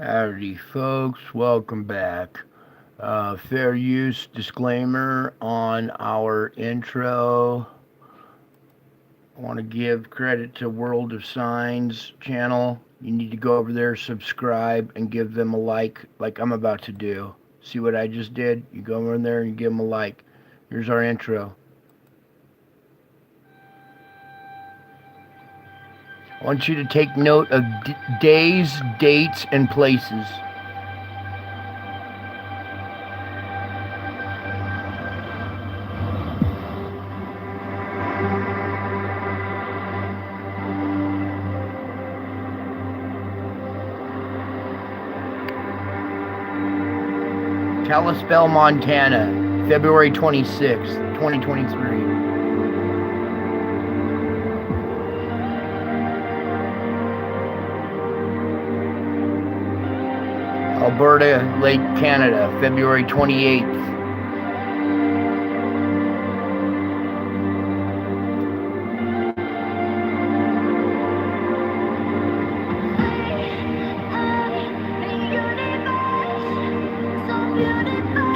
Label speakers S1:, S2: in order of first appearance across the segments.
S1: Howdy, folks. Welcome back. Fair use disclaimer on our intro. I want to give credit to World of Signs channel. You need to go over there, subscribe, and give them a like I'm about to do. See what I just did? You go over there and you give them a like. Here's our intro. I want you to take note of days, dates, and places. Kalispell, Montana, February 26th, 2023. Alberta, Lake Canada, February 28th.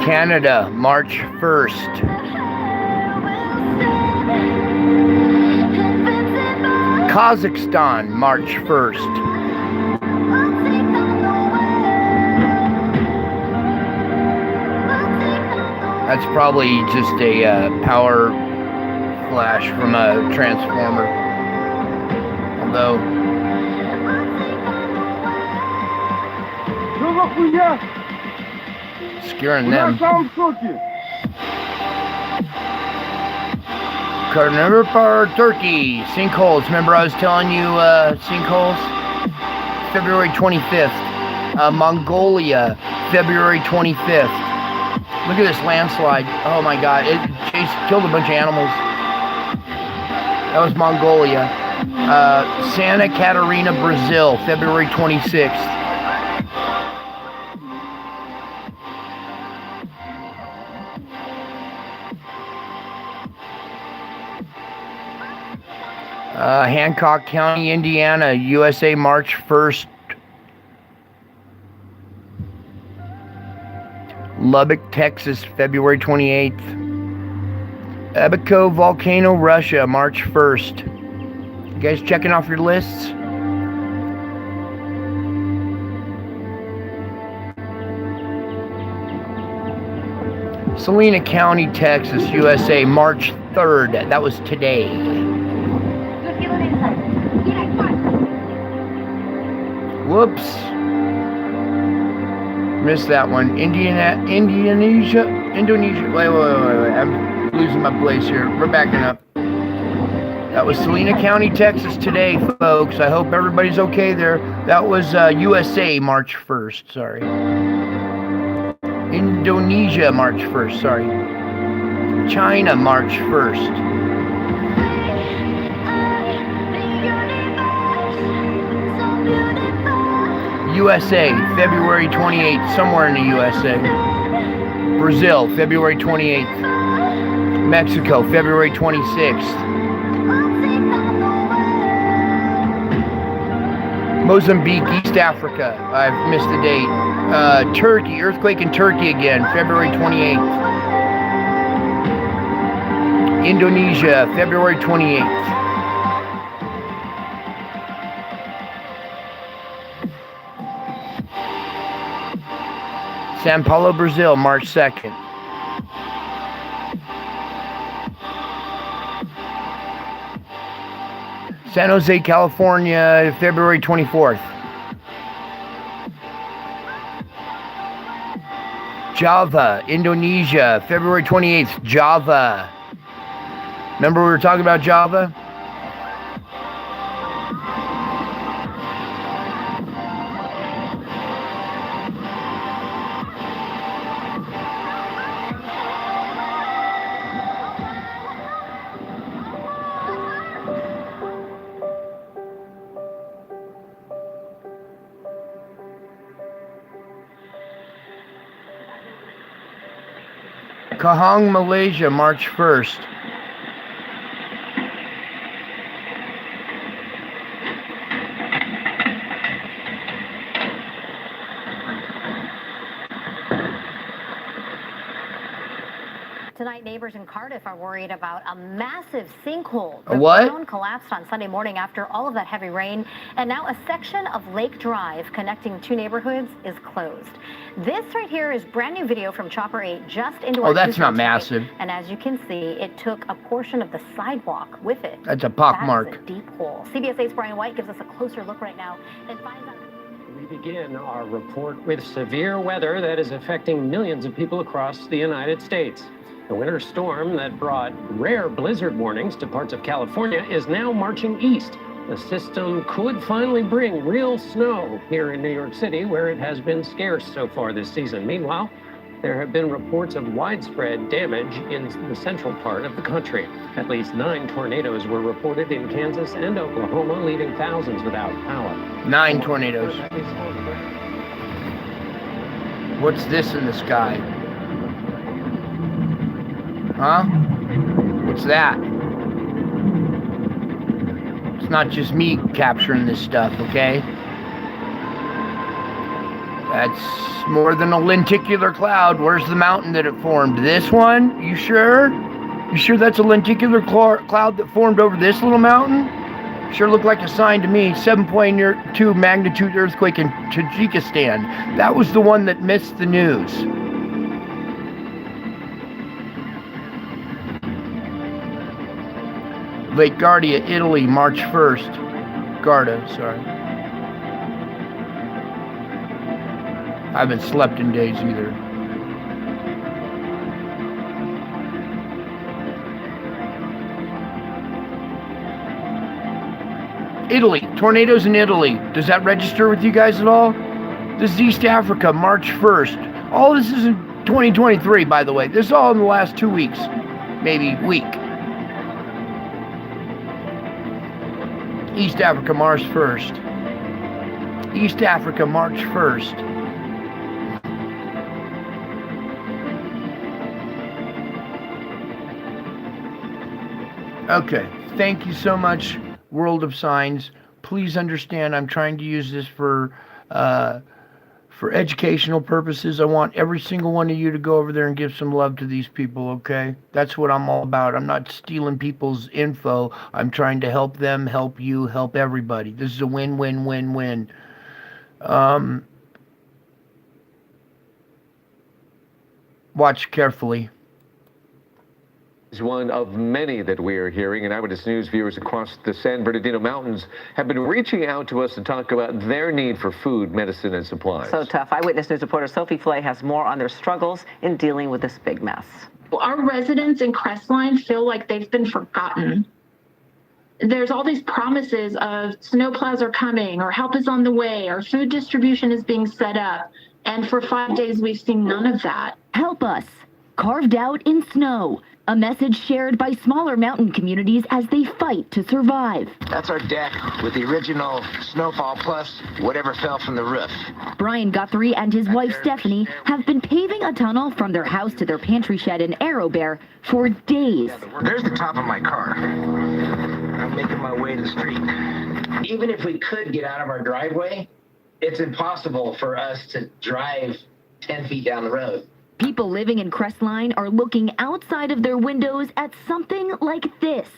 S1: Canada, March 1st. Kazakhstan, March 1st. That's probably just a power flash from a transformer. Although... scaring them. Carnivore, Turkey, sinkholes. Remember I was telling you sinkholes? February 25th. Mongolia, February 25th. Look at this landslide. Oh my God, it killed a bunch of animals. That was Mongolia. Santa Catarina, Brazil, February 26th. Hancock County, Indiana, USA, March 1st. Lubbock, Texas, February 28th. Abaco Volcano, Russia, March 1st. You guys checking off your lists? Salina County, Texas, USA, March 3rd. That was today. Whoops. Missed that one. Indonesia. Wait. I'm losing my place here. We're backing up. That was Salina County, Texas today, folks. I hope everybody's okay there. That was USA, March 1st. Sorry. Indonesia, March 1st. Sorry. China, March 1st. USA, February 28th, somewhere in the USA. Brazil, February 28th. Mexico, February 26th. Mozambique, East Africa, I've missed the date. Turkey, earthquake in Turkey again, February 28th. Indonesia, February 28th. Sao Paulo, Brazil, March 2nd. San Jose, California, February 24th. Java, Indonesia, February 28th. Java. Remember we were talking about Java? Kahang, Malaysia, March 1st.
S2: Tonight, neighbors in Cardiff are worried about a massive sinkhole.
S1: A what?
S2: The ground collapsed on Sunday morning after all of that heavy rain, and now a section of Lake Drive connecting two neighborhoods is closed. This right here is brand new video from Chopper 8 just into our
S1: Oh, that's not
S2: newsroom tonight.
S1: massive.
S2: And as you can see, it took a portion of the sidewalk with it.
S1: That's a pock
S2: That
S1: mark.
S2: is a deep hole. CBS 8's Brian White gives us a closer look right now and finds out.
S3: We begin our report with severe weather that is affecting millions of people across the United States. The winter storm that brought rare blizzard warnings to parts of California is now marching east. The system could finally bring real snow here in New York City, where it has been scarce so far this season. Meanwhile, there have been reports of widespread damage in the central part of the country. At least 9 tornadoes were reported in Kansas and Oklahoma, leaving thousands without power.
S1: 9 tornadoes. What's this in the sky? Huh? What's that? It's not just me capturing this stuff, okay? That's more than a lenticular cloud. Where's the mountain that it formed? This one? You sure? You sure that's a lenticular cloud that formed over this little mountain? Sure looked like a sign to me. 7.2 magnitude earthquake in Tajikistan. That was the one that missed the news. Lake Garda, Italy, March 1st. Garda, sorry. I haven't slept in days either. Italy, tornadoes in Italy. Does that register with you guys at all? This is East Africa, March 1st. All this is in 2023, by the way. This is all in the last 2 weeks, maybe week. East Africa, March 1st. East Africa, March 1st. Okay, thank you so much, World of Signs. Please understand, I'm trying to use this for educational purposes. I want every single one of you to go over there and give some love to these people, okay? That's what I'm all about. I'm not stealing people's info. I'm trying to help them, help you, help everybody. This is a win-win-win-win. Watch carefully.
S4: Is one of many that we are hearing, and Eyewitness News viewers across the San Bernardino Mountains have been reaching out to us to talk about their need for food, medicine, and supplies.
S5: So tough. Eyewitness News reporter Sophie Flay has more on their struggles in dealing with this big mess.
S6: Our residents in Crestline feel like they've been forgotten. There's all these promises of snowplows are coming, or help is on the way, or food distribution is being set up. And for 5 days, we've seen none of that.
S7: Help us. Carved out in snow. A message shared by smaller mountain communities as they fight to survive.
S8: That's our deck with the original snowfall plus whatever fell from the roof.
S7: Brian Guthrie and his wife Stephanie have been paving a tunnel from their house to their pantry shed in Arrowbear for days.
S8: There's the top of my car. I'm making my way to the street. Even if we could get out of our driveway, it's impossible for us to drive 10 feet down the road.
S7: People living in Crestline are looking outside of their windows at something like this.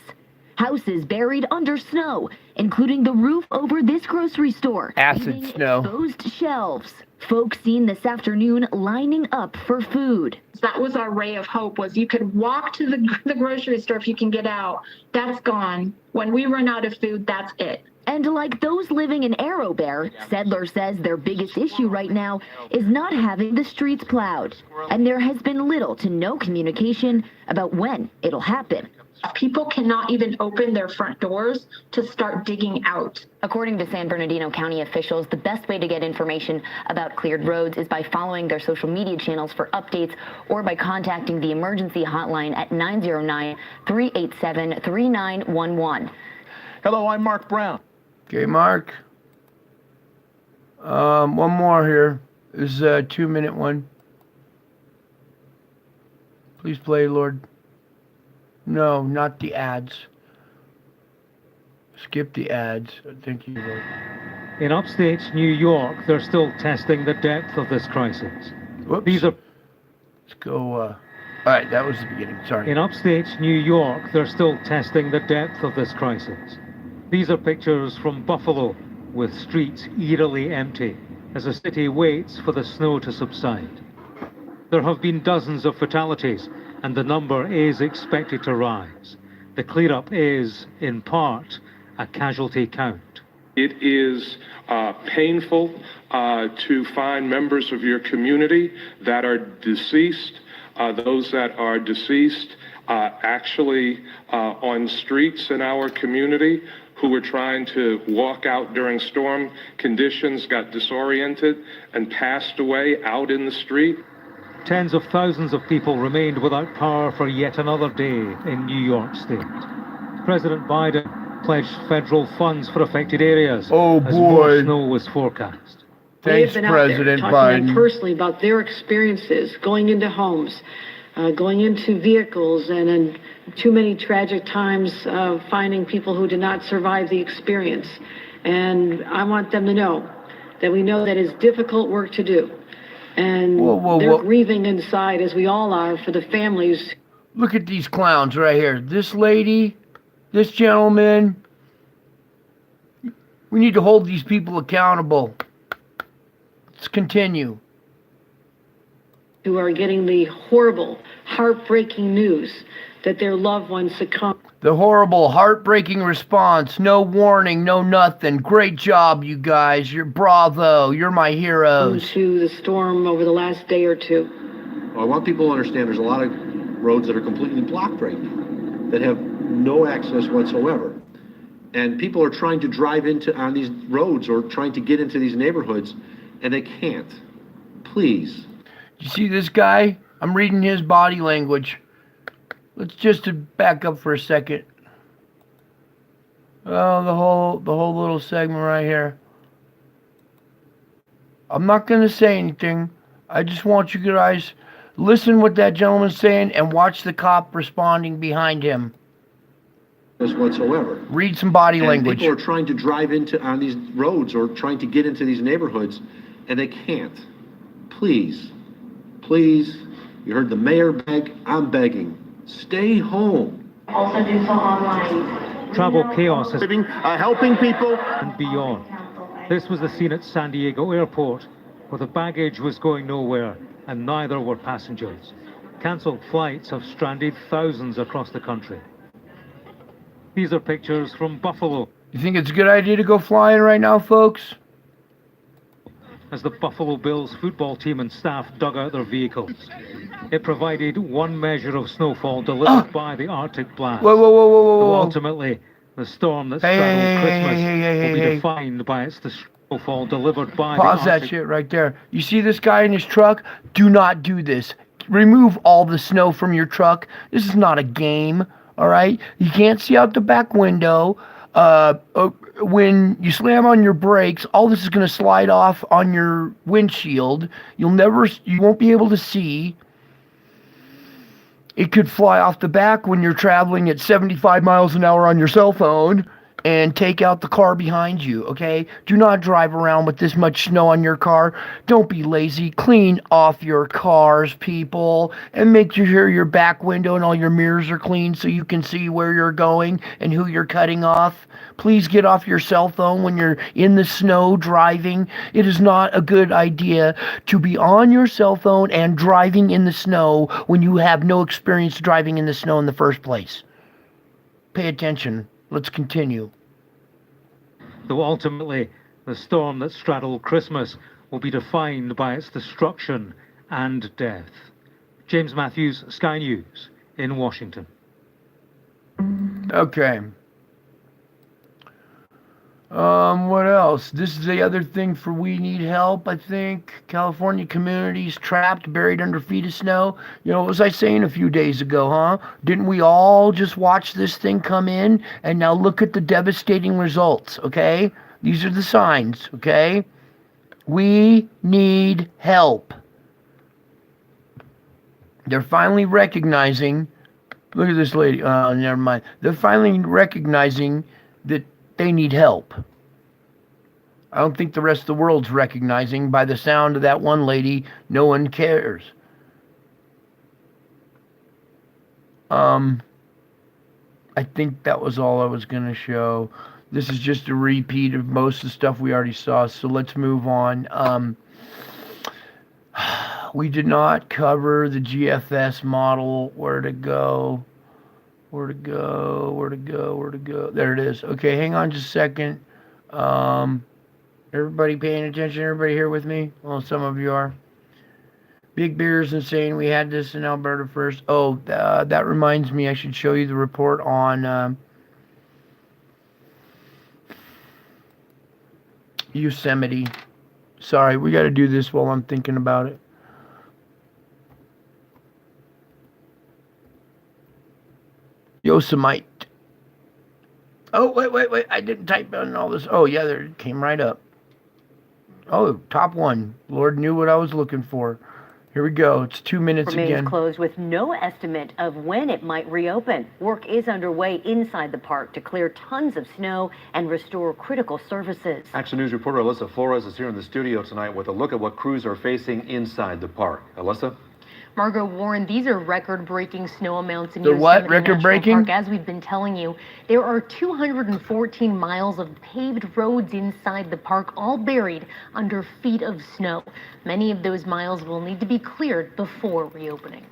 S7: Houses buried under snow, including the roof over this grocery store.
S1: Acid snow.
S7: Exposed shelves. Folks seen this afternoon lining up for food.
S6: That was our ray of hope, was you could walk to the grocery store if you can get out. That's gone. When we run out of food, that's it.
S7: And like those living in Arrowbear, Sedler says their biggest issue right now is not having the streets plowed. And there has been little to no communication about when it'll happen.
S6: People cannot even open their front doors to start digging out.
S2: According to San Bernardino County officials, the best way to get information about cleared roads is by following their social media channels for updates or by contacting the emergency hotline at 909-387-3911.
S9: Hello, I'm Mark Brown.
S1: Okay, Mark. One more here. This is a 2-minute one. Please play, Lord. No, not the ads. Skip the ads. Thank you, Lord.
S3: In upstate New York, they're still testing the depth of this crisis.
S1: Whoops.
S3: These are...
S1: Let's go All right, that was the beginning. Sorry.
S10: In upstate New York, they're still testing the depth of this crisis. These are pictures from Buffalo, with streets eerily empty as the city waits for the snow to subside. There have been dozens of fatalities, and the number is expected to rise. The cleanup is, in part, a casualty count.
S11: It is painful to find members of your community that are deceased. Those that are deceased actually on streets in our community who were trying to walk out during storm conditions, got disoriented and passed away out in the street.
S10: Tens of thousands of people remained without power for yet another day in New York State. President Biden pledged federal funds for affected areas as more snow was forecast.
S1: Thanks, President Biden.
S12: Personally about their experiences going into homes, going into vehicles, and in too many tragic times finding people who did not survive the experience. And I want them to know that we know that is difficult work to do. And they're grieving inside, as we all are, for the families.
S1: Look at these clowns right here. This lady, this gentleman. We need to hold these people accountable. Let's continue.
S12: Who are getting the horrible, heartbreaking news that their loved ones succumbed.
S1: The horrible, heartbreaking response. No warning, no nothing. Great job, you guys. You're bravo. You're my heroes.
S12: To the storm over the last day or two.
S13: Well, I want people to understand there's a lot of roads that are completely blocked right now that have no access whatsoever. And people are trying to drive on these roads or trying to get into these neighborhoods, and they can't. Please.
S1: You see this guy? I'm reading his body language. Let's just back up for a second. Oh, the whole little segment right here. I'm not going to say anything. I just want you guys listen what that gentleman's saying and watch the cop responding behind him.
S13: Whatsoever.
S1: Read some body language.
S13: People are trying to drive on these roads or trying to get into these neighborhoods, and they can't. Please, please, you heard the mayor beg, I'm begging. Stay home.
S12: Also do so online.
S10: Travel chaos is
S13: helping people
S10: and beyond. This was the scene at San Diego Airport, where the baggage was going nowhere, and neither were passengers. Cancelled flights have stranded thousands across the country. These are pictures from Buffalo.
S1: You think it's a good idea to go flying right now, folks?
S10: As the Buffalo Bills football team and staff dug out their vehicles. It provided one measure of snowfall delivered by the Arctic blast.
S1: Whoa.
S10: Ultimately, the storm that straddled Christmas will be defined by its snowfall delivered by the Arctic.
S1: Pause that shit right there. You see this guy in his truck? Do not do this. Remove all the snow from your truck. This is not a game, all right? You can't see out the back window. When you slam on your brakes, all this is going to slide off on your windshield. You won't be able to see. It could fly off the back when you're traveling at 75 miles an hour on your cell phone and take out the car behind you, okay? Do not drive around with this much snow on your car. Don't be lazy. Clean off your cars, people, and make sure your back window and all your mirrors are clean so you can see where you're going and who you're cutting off. Please get off your cell phone when you're in the snow driving. It is not a good idea to be on your cell phone and driving in the snow when you have no experience driving in the snow in the first place. Pay attention. Let's continue.
S10: Though ultimately, the storm that straddled Christmas will be defined by its destruction and death. James Matthews, Sky News, in Washington.
S1: Okay. What else? This is the other thing for We Need Help, I think. California communities trapped, buried under feet of snow. You know, what was I saying a few days ago, huh? Didn't we all just watch this thing come in? And now look at the devastating results, okay? These are the signs, okay? We need help. They're finally recognizing, look at this lady, never mind. They're finally recognizing that they need help. I don't think the rest of the world's recognizing. By the sound of that one lady, no one cares. I think that was all I was going to show. This is just a repeat of most of the stuff we already saw, so let's move on. We did not cover the GFS model. Where to go? Where to go? Where to go? Where to go? There it is. Okay, hang on just a second. Everybody paying attention? Everybody here with me? Well, some of you are. Big Beer is insane. We had this in Alberta first. Oh, that reminds me. I should show you the report on Yosemite. Sorry, we got to do this while I'm thinking about it. Yosemite. Oh, wait. I didn't type in all this. Oh, yeah, there it came right up. Oh, top one. Lord knew what I was looking for. Here we go. It's 2 minutes
S14: Remains
S1: again.
S14: Closed with no estimate of when it might reopen. Work is underway inside the park to clear tons of snow and restore critical services.
S15: Action News reporter Alyssa Flores is here in the studio tonight with a look at what crews are facing inside the park. Alyssa?
S16: Margot Warren, these are record-breaking snow amounts in
S1: They're what?
S16: Yosemite National
S1: Record-breaking?
S16: Park. As we've been telling you, there are 214 miles of paved roads inside the park, all buried under feet of snow. Many of those miles will need to be cleared before reopening.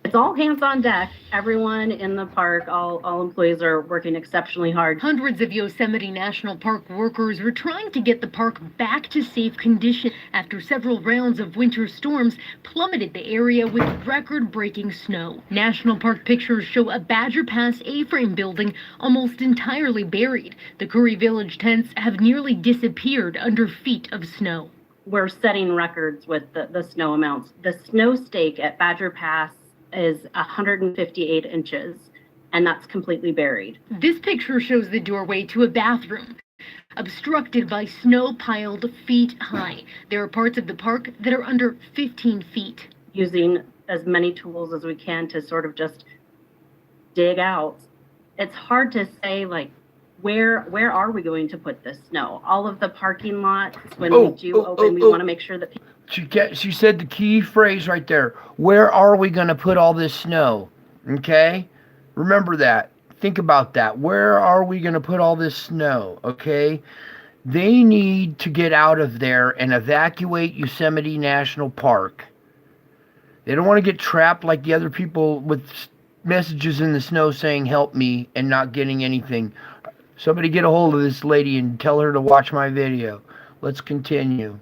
S17: It's all hands on deck. Everyone in the park, all employees are working exceptionally hard.
S16: Hundreds of Yosemite National Park workers are trying to get the park back to safe condition after several rounds of winter storms plummeted the area with record-breaking snow. National Park pictures show a Badger Pass A-frame building almost entirely buried. The Curry Village tents have nearly disappeared under feet of snow.
S17: We're setting records with the snow amounts. The snow stake at Badger Pass is 158 inches, and that's completely buried.
S16: This picture shows the doorway to a bathroom, obstructed by snow piled feet high. There are parts of the park that are under 15 feet.
S17: Using as many tools as we can to sort of just dig out. It's hard to say, like, where are we going to put this snow? All of the parking lots, when we do open, we want to make sure that people...
S1: She said the key phrase right there. Where are we going to put all this snow? Okay? Remember that. Think about that. Where are we going to put all this snow? Okay? They need to get out of there and evacuate Yosemite National Park. They don't want to get trapped like the other people with messages in the snow saying, help me, and not getting anything. Somebody get a hold of this lady and tell her to watch my video. Let's continue.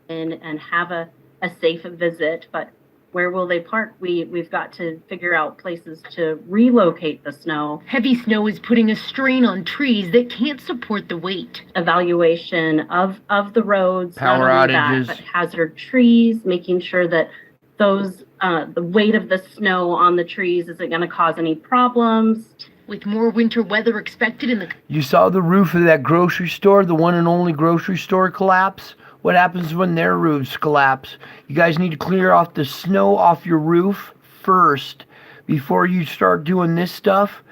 S17: And have a safe visit, but where will they park? We've got to figure out places to relocate the snow.
S16: Heavy snow is putting a strain on trees that can't support the weight.
S17: Evaluation of the roads,
S1: power
S17: not only
S1: outages,
S17: that, but hazard trees, making sure that those the weight of the snow on the trees isn't going to cause any problems.
S16: With more winter weather expected in the...
S1: You saw the roof of that grocery store, the one and only grocery store, collapse? What happens when their roofs collapse? You guys need to clear off the snow off your roof first before you start doing this stuff,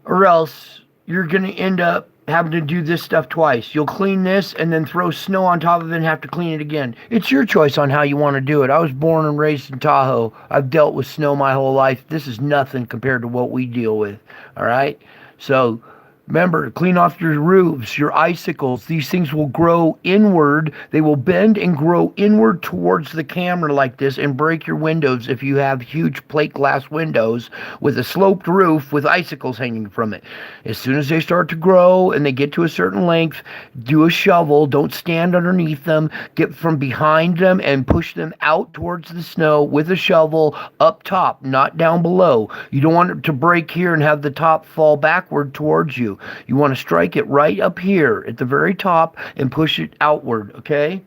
S1: or else you're going to end up having to do this stuff twice. You'll clean this and then throw snow on top of it and have to clean it again. It's your choice on how you want to do it. I was born and raised in Tahoe. I've dealt with snow my whole life. This is nothing compared to what we deal with. All right? So remember, clean off your roofs, your icicles. These things will grow inward. They will bend and grow inward towards the camera like this and break your windows if you have huge plate glass windows with a sloped roof with icicles hanging from it. As soon as they start to grow and they get to a certain length, do a shovel. Don't stand underneath them. Get from behind them and push them out towards the snow with a shovel up top, not down below. You don't want it to break here and have the top fall backward towards you. You want to strike it right up here at the very top and push it outward, okay?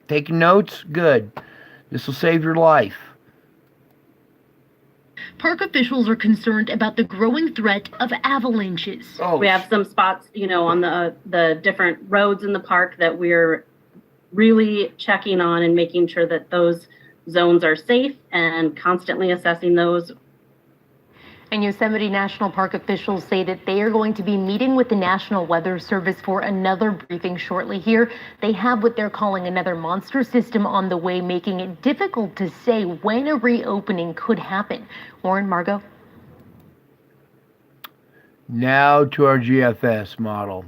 S1: Taking notes? Good. This will save your life.
S16: Park officials are concerned about the growing threat of avalanches.
S17: We have some spots, on the different roads in the park that we're really checking on and making sure that those zones are safe and constantly assessing those.
S16: And Yosemite National Park officials say that they are going to be meeting with the National Weather Service for another briefing shortly here. They have what they're calling another monster system on the way, making it difficult to say when a reopening could happen. Warren, Margot.
S1: Now to our GFS model.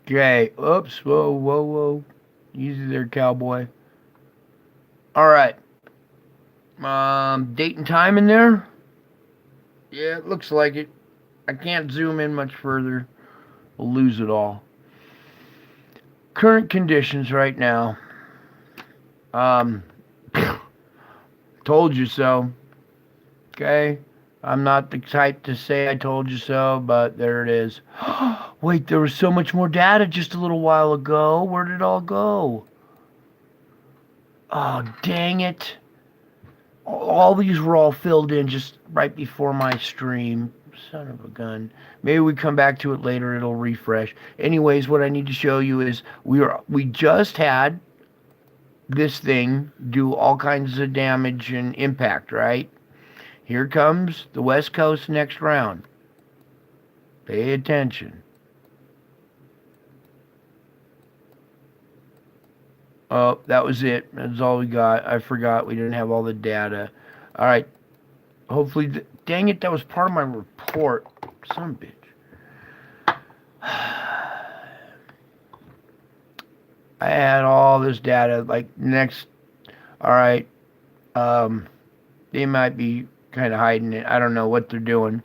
S1: Okay, oops, whoa. Easy there, cowboy. All right. Date and time in there? Yeah, it looks like it. I can't zoom in much further. We'll lose it all. Current conditions right now. Told you so. Okay? I'm not the type to say I told you so, but there it is. Wait, there was so much more data just a little while ago. Where did it all go? Oh, dang it. All these were all filled in just right before my stream. Son of a gun. Maybe we come back to it later. It'll refresh. Anyways, what I need to show you is we just had this thing do all kinds of damage and impact, right? Here comes the West Coast next round. Pay attention. Oh, that was it. That's all we got. I forgot we didn't have all the data. All right. Hopefully, dang it, that was part of my report. Son of a bitch. I had all this data. Like next. All right. They might be kind of hiding it. I don't know what they're doing.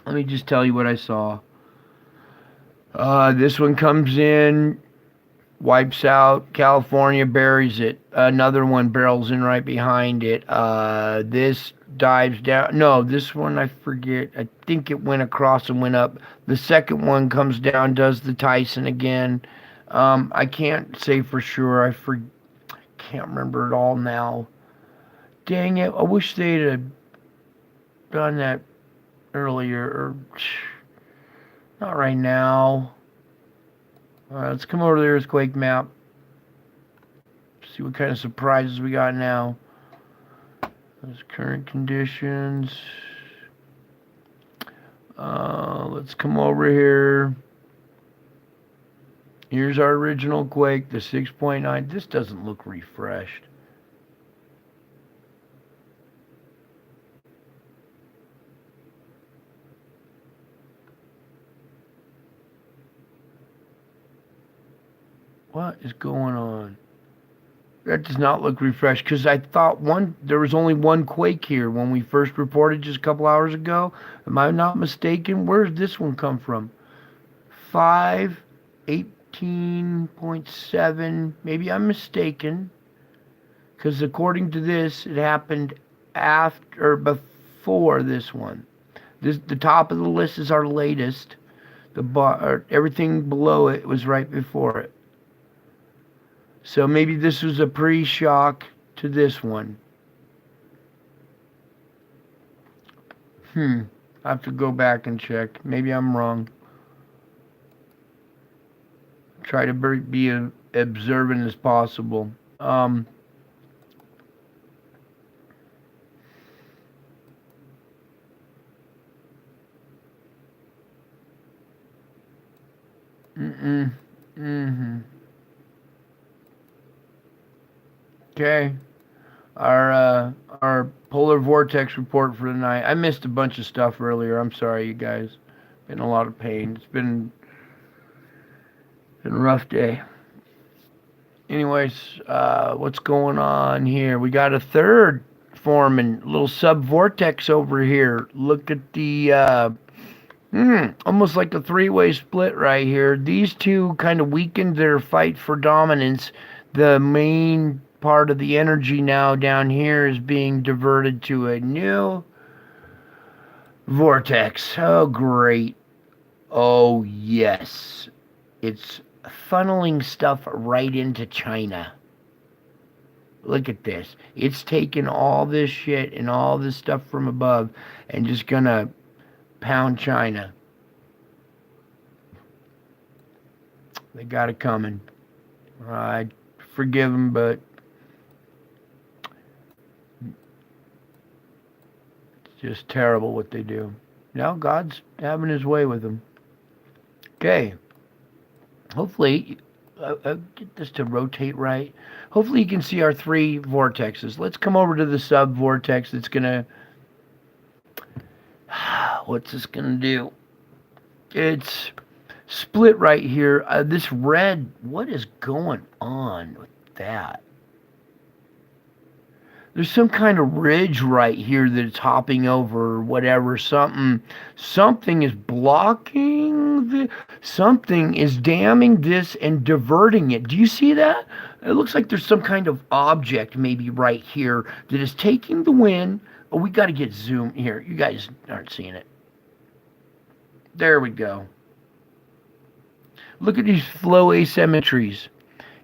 S1: Let me just tell you what I saw. This one comes in. Wipes out California, buries it. Another one barrels in right behind it. This dives down. No, this one I forget. I think it went across and went up. The second one comes down, does the Tyson again. I can't say for sure. I can't remember it all now. Dang it. I wish they'd have done that earlier. Or, not right now. All right, let's come over to the earthquake map. See what kind of surprises we got now. Those current conditions. Let's come over here. Here's our original quake, the 6.9. This doesn't look refreshed. What is going on? That does not look refreshed because I thought there was only one quake here when we first reported just a couple hours ago. Am I not mistaken? Where did this one come from? 5/18.7. Maybe I'm mistaken because according to this, it happened after or before this one. The top of the list is our latest. Everything below it was right before it. So maybe this was a pre-shock to this one. I have to go back and check. Maybe I'm wrong. Try to be as observant as possible. Okay, our polar vortex report for tonight. I missed a bunch of stuff earlier. I'm sorry, you guys. Been a lot of pain. It's been a rough day. Anyways, what's going on here? We got a third forming, little sub-vortex over here. Look at the, almost like a three-way split right here. These two kind of weakened their fight for dominance. The main part of the energy now down here is being diverted to a new vortex. Oh, great. Oh, yes. It's funneling stuff right into China. Look at this. It's taking all this shit and all this stuff from above and just gonna pound China. They got it coming. I forgive them, but Just terrible what they do. Now God's having his way with them. Okay. Hopefully, get this to rotate right. Hopefully you can see our 3 vortexes. Let's come over to the sub-vortex. It's going to... What's this going to do? It's split right here. This red, what is going on with that? There's some kind of ridge right here that it's hopping over or whatever. Something is blocking something is damming this and diverting it. Do you see that? It looks like there's some kind of object maybe right here that is taking the wind. Oh, we got to get zoom here. You guys aren't seeing it. There we go. Look at these flow asymmetries.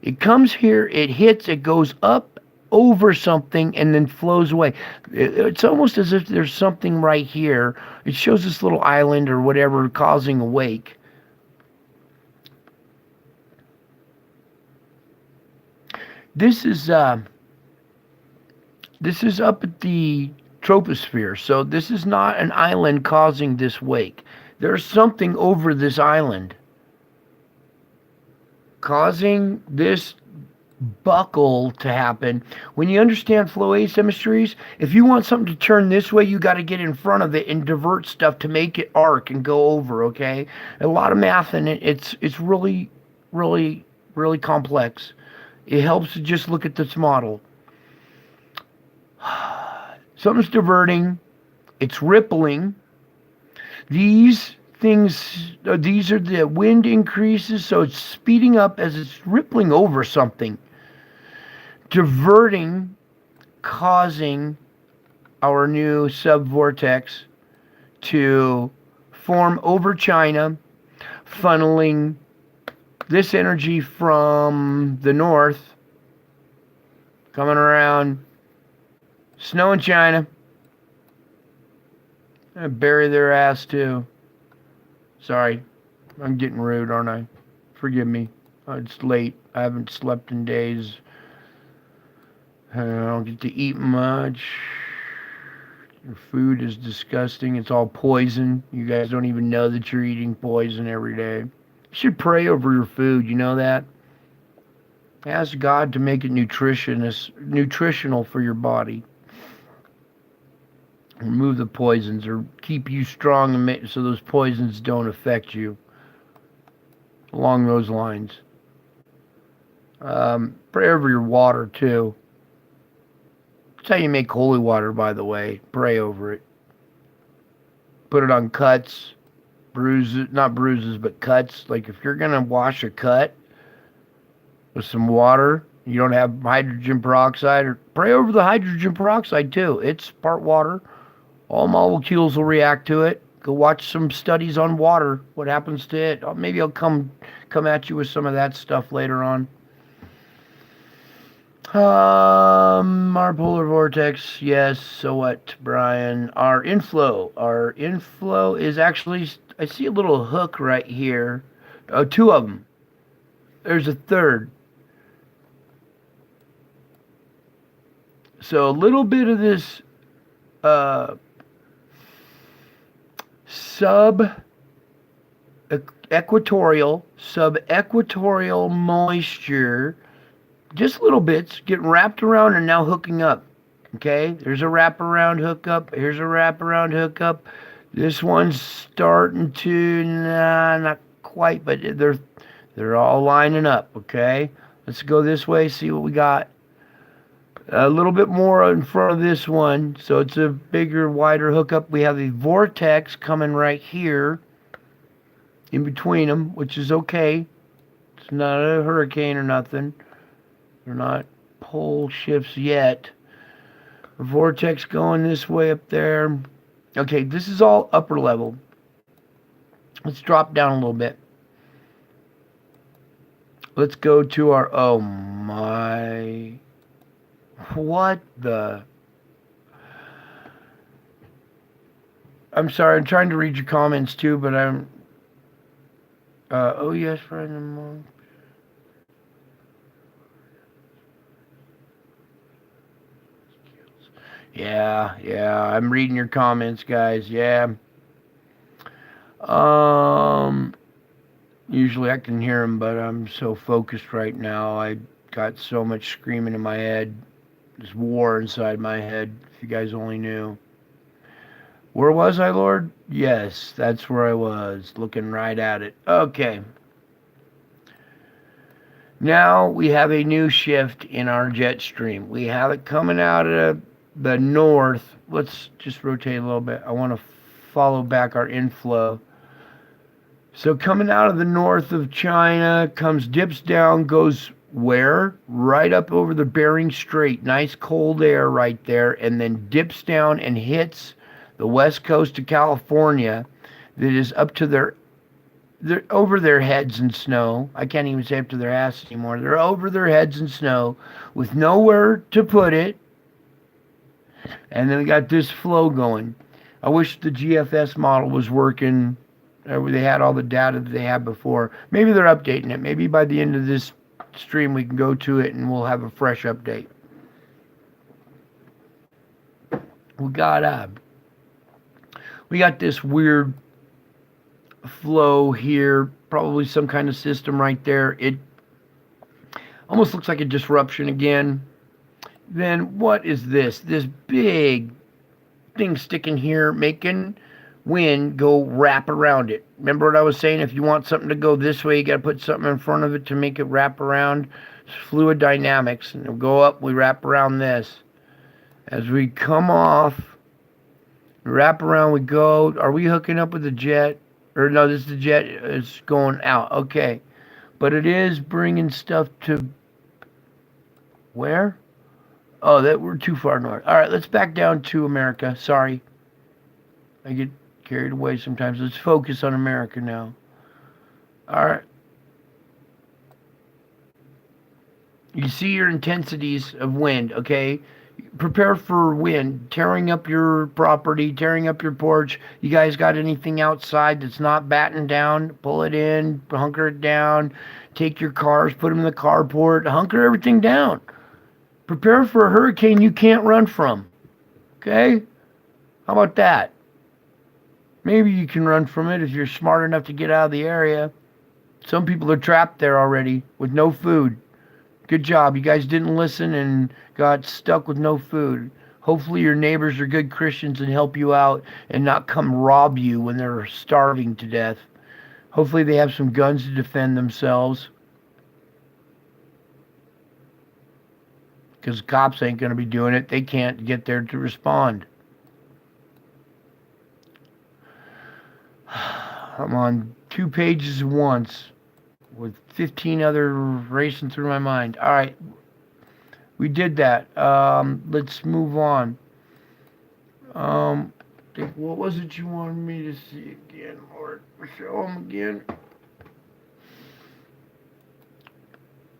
S1: It comes here, it hits, it goes up over something and then flows away. It's almost as if there's something right here. It shows this little island or whatever causing a wake. This is up at the troposphere, so this is not an island causing this wake. There's something over this island causing this buckle to happen. When you understand flow asymmetries, if you want something to turn this way, you got to get in front of it and divert stuff to make it arc and go over, okay? A lot of math in it. It's really, really, really complex. It helps to just look at this model. Something's diverting. It's rippling. These things, these are the wind increases, so it's speeding up as it's rippling over something. Diverting, causing our new subvortex to form over China, funneling this energy from the north, coming around, snow in China, and bury their ass too. Sorry, I'm getting rude, aren't I? Forgive me. It's late. I haven't slept in days. I don't get to eat much. Your food is disgusting. It's all poison. You guys don't even know that you're eating poison every day. You should pray over your food. You know that? Ask God to make it nutritional for your body. Remove the poisons or keep you strong and so those poisons don't affect you. Along those lines. Pray over your water too. That's how you make holy water, by the way. Pray over it. Put it on cuts, bruises, not bruises, but cuts. Like if you're going to wash a cut with some water, you don't have hydrogen peroxide, or pray over the hydrogen peroxide too. It's part water. All molecules will react to it. Go watch some studies on water. What happens to it? Maybe I'll come at you with some of that stuff later on. Our polar vortex, yes. So what, Brian? Our inflow is actually, I see a little hook right here. Oh, 2 of them. There's a third. So a little bit of this subequatorial moisture, just little bits getting wrapped around and now hooking up. Okay, there's a wraparound hookup. Here's a wraparound hookup. This one's starting to, not quite, but they're all lining up. Okay, let's go this way, see what we got. A little bit more in front of this one, so it's a bigger, wider hookup. We have a vortex coming right here in between them, which is okay. It's not a hurricane or nothing. They're not pole shifts yet. A vortex going this way up there. Okay, this is all upper level. Let's drop down a little bit. Let's go to our, oh my... What the... I'm sorry, I'm trying to read your comments too, but I'm... oh yes, friend of mine. Yeah, I'm reading your comments, guys. Yeah. Usually I can hear them, but I'm so focused right now. I got so much screaming in my head. There's war inside my head, if you guys only knew. Where was I, Lord? Yes, that's where I was, looking right at it. Okay. Now we have a new shift in our jet stream. We have it coming out of the north. Let's just rotate a little bit. I want to follow back our inflow. So coming out of the north of China, dips down, goes where? Right up over the Bering Strait. Nice cold air right there, and then dips down and hits the west coast of California. That is up to they're over their heads in snow. I can't even say up to their ass anymore. They're over their heads in snow with nowhere to put it. And then we got this flow going. I wish the GFS model was working. They had all the data that they had before. Maybe they're updating it. Maybe by the end of this stream we can go to it and we'll have a fresh update. We got this weird flow here, probably some kind of system right there. It almost looks like a disruption again. Then what is this? This big thing sticking here, making wind go wrap around it. Remember what I was saying? If you want something to go this way, you got to put something in front of it to make it wrap around. It's fluid dynamics. And it'll go up, we wrap around this. As we come off, wrap around, we go. Are we hooking up with the jet? Or no, this is the jet. It's going out. Okay. But it is bringing stuff to where? Oh, that we're too far north. All right, let's back down to America. Sorry. I get carried away sometimes. Let's focus on America now. All right. You see your intensities of wind, okay? Prepare for wind, tearing up your property, tearing up your porch. You guys got anything outside that's not battened down? Pull it in, hunker it down. Take your cars, put them in the carport, hunker everything down. Prepare for a hurricane you can't run from. Okay? How about that? Maybe you can run from it if you're smart enough to get out of the area. Some people are trapped there already with no food. Good job. You guys didn't listen and got stuck with no food. Hopefully your neighbors are good Christians and help you out and not come rob you when they're starving to death. Hopefully they have some guns to defend themselves. Because cops ain't going to be doing it. They can't get there to respond. I'm on 2 pages at once with 15 other racing through my mind. All right. We did that. Let's move on. What was it you wanted me to see again, Lord? Show them again.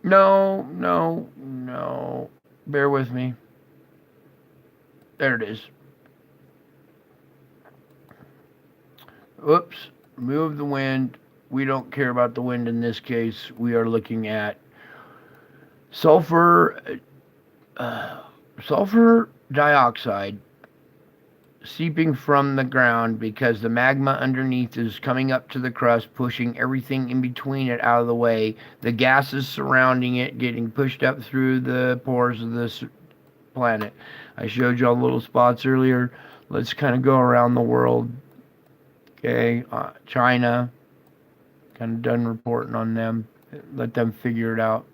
S1: No. Bear with me. There it is. Oops. Move the wind. We don't care about the wind in this case. We are looking at sulfur dioxide seeping from the ground because the magma underneath is coming up to the crust, pushing everything in between it out of the way. The gases surrounding it getting pushed up through the pores of this planet. I showed you all the little spots earlier. Let's kind of go around the world. Okay, China, kind of done reporting on them. Let them figure it out.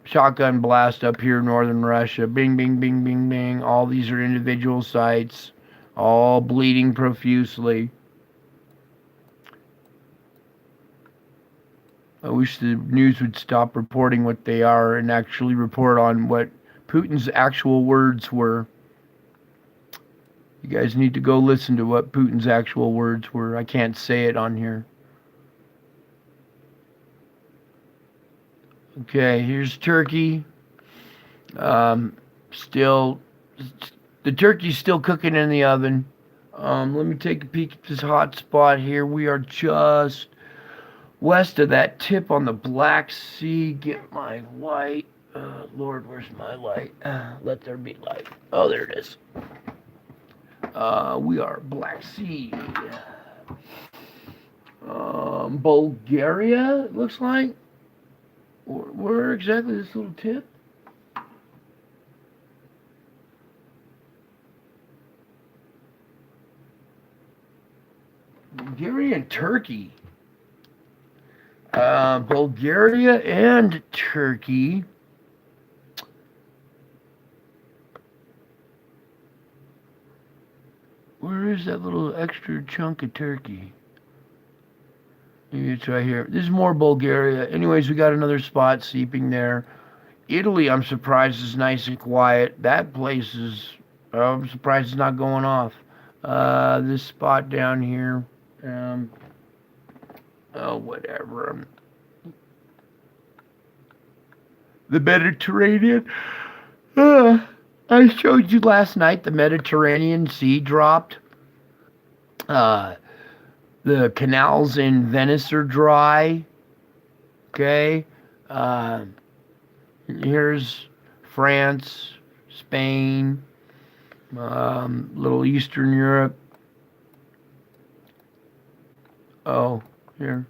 S1: Shotgun blast up here, northern Russia. Bing, bing, bing, bing, bing. All these are individual sites, all bleeding profusely. I wish the news would stop reporting what they are and actually report on what Putin's actual words were. You guys need to go listen to what Putin's actual words were. I can't say it on here. Okay, here's Turkey. Still, the turkey's still cooking in the oven. Let me take a peek at this hot spot here. We are just west of that tip on the Black Sea. Get my light. Lord, where's my light? Let there be light. Oh, there it is. We are Black Sea. Bulgaria, it looks like. Where exactly is this little tip? Bulgaria and Turkey. Bulgaria and Turkey. Where is that little extra chunk of Turkey? Maybe it's right here. This is more Bulgaria. Anyways, we got another spot seeping there. Italy, I'm surprised, is nice and quiet. That place is, I'm surprised it's not going off. This spot down here, whatever. The Mediterranean. I showed you last night the Mediterranean Sea dropped. The canals in Venice are dry. Okay. Here's France, Spain, little Eastern Europe. Oh, here.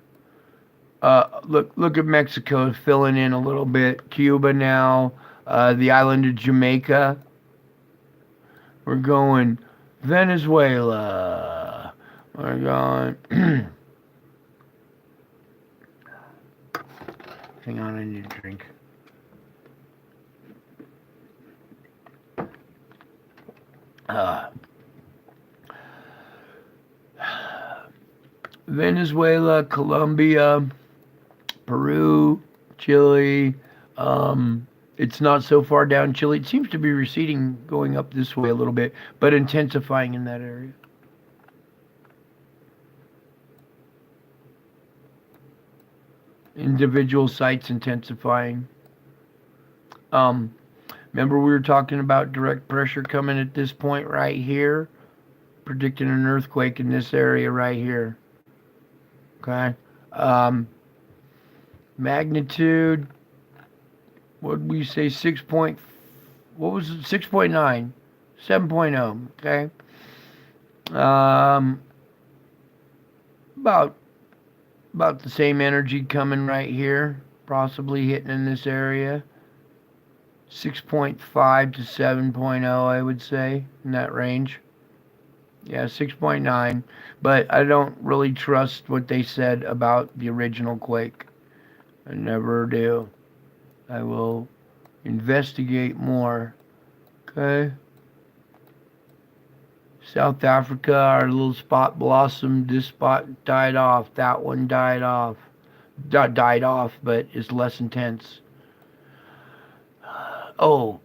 S1: Look at Mexico filling in a little bit. Cuba now. The island of Jamaica. We're going Venezuela. We're going. Hang on, I need a drink. Venezuela, Colombia, Peru, Chile. It's not so far down Chile. It seems to be receding, going up this way a little bit, but intensifying in that area. Individual sites intensifying. Remember we were talking about direct pressure coming at this point right here, predicting an earthquake in this area right here. Okay. Magnitude. What did we say? 6 point. What was it? 6.9, 7.0. Okay. About the same energy coming right here, possibly hitting in this area. 6.5 to 7.0, I would say, in that range. Yeah, 6.9. But I don't really trust what they said about the original quake. I never do. I will investigate more. Okay. South Africa, our little spot blossomed. This spot died off. That one died off. Died off, but is less intense. Oh,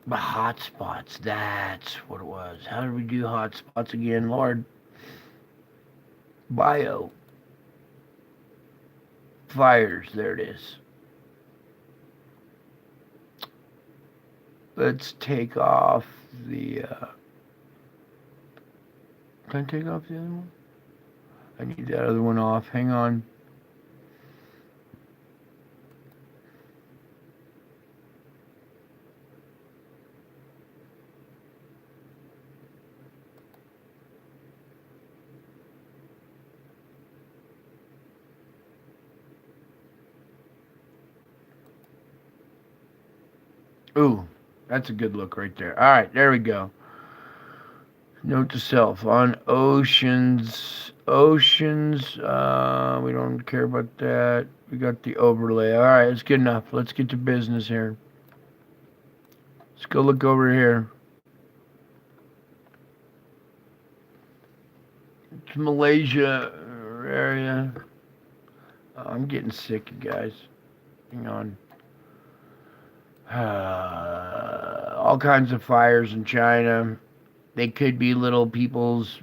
S1: the hot spots. That's what it was. How did we do hot spots again, Lord? Bio. Fires. There it is. Let's take off the... Can I take off the other one? I need that other one off. Hang on. Ooh, that's a good look right there. All right, there we go. Note to self on oceans. We don't care about that. We got the overlay. All right, it's good enough. Let's get to business here. Let's go look over here. It's Malaysia area. I'm getting sick, you guys. Hang on. All kinds of fires in China. They could be little people's,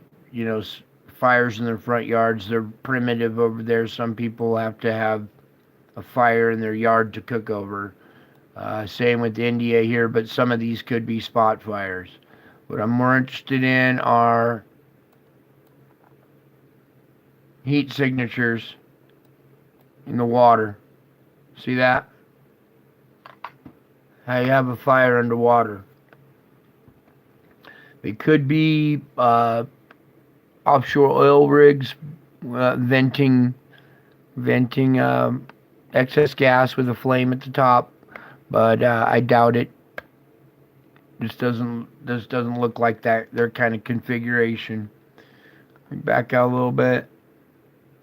S1: fires in their front yards. They're primitive over there. Some people have to have a fire in their yard to cook over. Same with India here, but some of these could be spot fires. What I'm more interested in are heat signatures in the water. See that? how you have a fire underwater. It could be offshore oil rigs venting excess gas with a flame at the top, but I doubt it. This doesn't look like that. Their kind of configuration. Back out a little bit.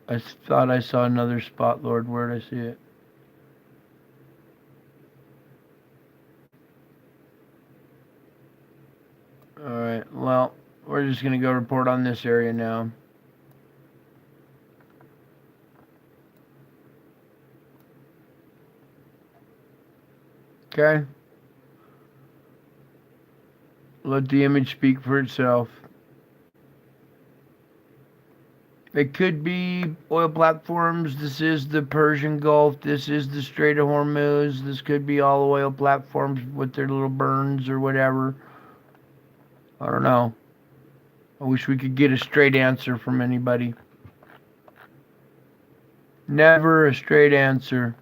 S1: I thought I saw another spot, Lord. Where'd I see it? Alright, well, we're just going to go report on this area now. Okay. Let the image speak for itself. It could be oil platforms. This is the Persian Gulf. This is the Strait of Hormuz. This could be all oil platforms with their little burns or whatever. I don't know. I wish we could get a straight answer from anybody. Never a straight answer.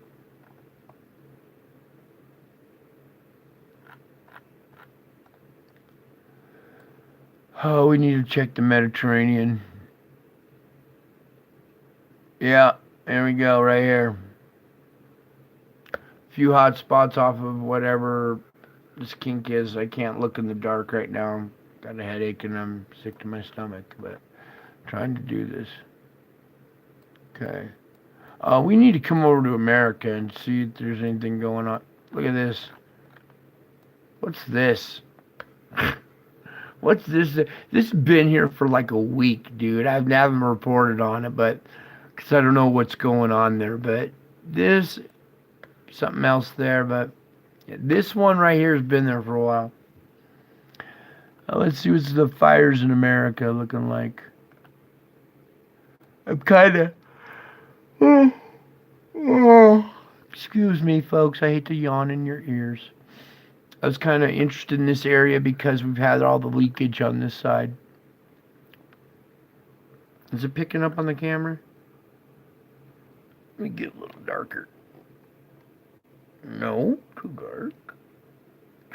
S1: Oh, we need to check the Mediterranean. Yeah, there we go, right here. A few hot spots off of whatever this kink is. I can't look in the dark right now. Got a headache and I'm sick to my stomach, but I'm trying to do this. Okay. We need to come over to America and see if there's anything going on. Look at this. What's this? What's this? This has been here for like a week, dude. I haven't reported on it, but because I don't know what's going on there. But this, something else there. But this one right here has been there for a while. Let's see what's the fires in America looking like. I'm kind of... excuse me, folks. I hate to yawn in your ears. I was kind of interested in this area because we've had all the leakage on this side. Is it picking up on the camera? Let me get a little darker. No, too dark.